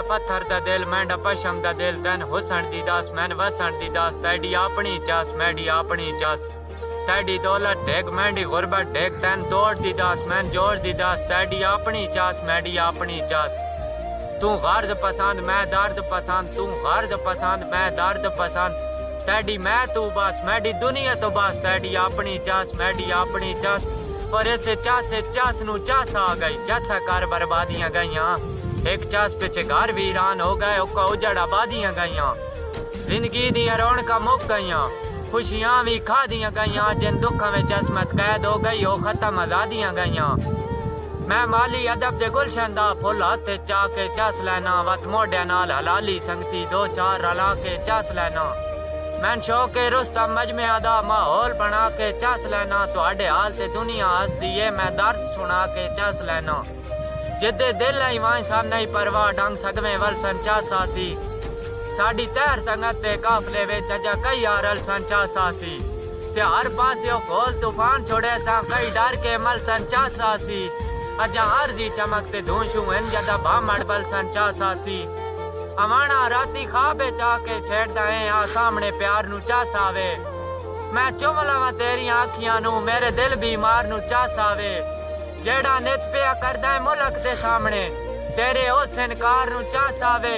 पत्थर दा दिल मैंडा पशम दा दिल तैन हुसन दी दास मैन वसन दी दास तैडी अपनी चास मैडी अपनी चास तैडी दौलत ढेग मैंडी गुरबत ढेग तैन दौड़ दी दास मैन जोड़ दी दास तैडी अपनी चास मैडी अपनी चास तू गर्ज पसंद मैं दर्द पसंद तू गर्ज पसंद मैं दर्द पसंद तैडी मैं तू बस मैडी दुनिया तो बस तैडी अपनी चास मैडी अपनी चास और ऐसे चास नू चास आ गई चासा कर बर्बादियां गईयां एक चास पिछे घर वीरान हो गए ओका उजड़ आबादियां गईयां जिंदगी दियां रौनकां मुक गईयां खुशियां भी खा दियां गईयां जिन दुखों में जस्मत कैद हो गई हो खत्म आजादियां गईयां मैं माली अदब दे गुलशन दा फुल हाथ चा के चस लेना वत मोढ़िया नाल हलाली संगती दो चार रला के चस लेना मैं शौके रुस्तम मजमे दा माहौल बना के चस लेना तुहाडे हाल ते दुनिया हसदी है मैं दर्द सुना के चस लेना जिदे दिल आई वाई सन नहीं परवाह डंग सगवे वल संचासासी साडी तैर संगत दे काफले विच अजा कई आरल संचासासी ते हर पासे घोल तूफान छोड़े सा कई डर के मल संचासासी अजा अर्जी चमकते धूशू इन जदा भामड़ बल संचासासी अवाना राती खाबे चाके छेड़दा है आ सामने प्यार नु चास आवे मैं चुमलावा तेरी आखियां नु मेरे दिल बीमार नु चास आवे जेड़ा नित पिया करदा है मुल्क दे सामने तेरे उस इनकार नु चास आवे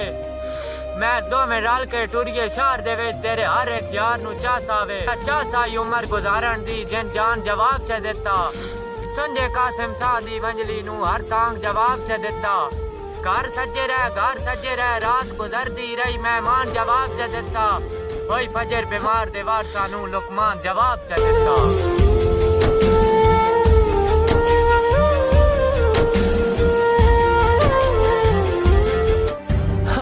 मैं दो में रल के टुरिए शहर दे विच तेरे हर एक यार नु चास आवे चास आई उम्र गुजारन दी जिन जान जवाब च दिता संजय कासिम सा दी वंजली नु हर तांग जवाब च दिता घर सजे रह रात गुजरती रही मेहमान जवाब च दिता कोई फजर बीमार दे वारसा नू लुकमान जवाब च दिता।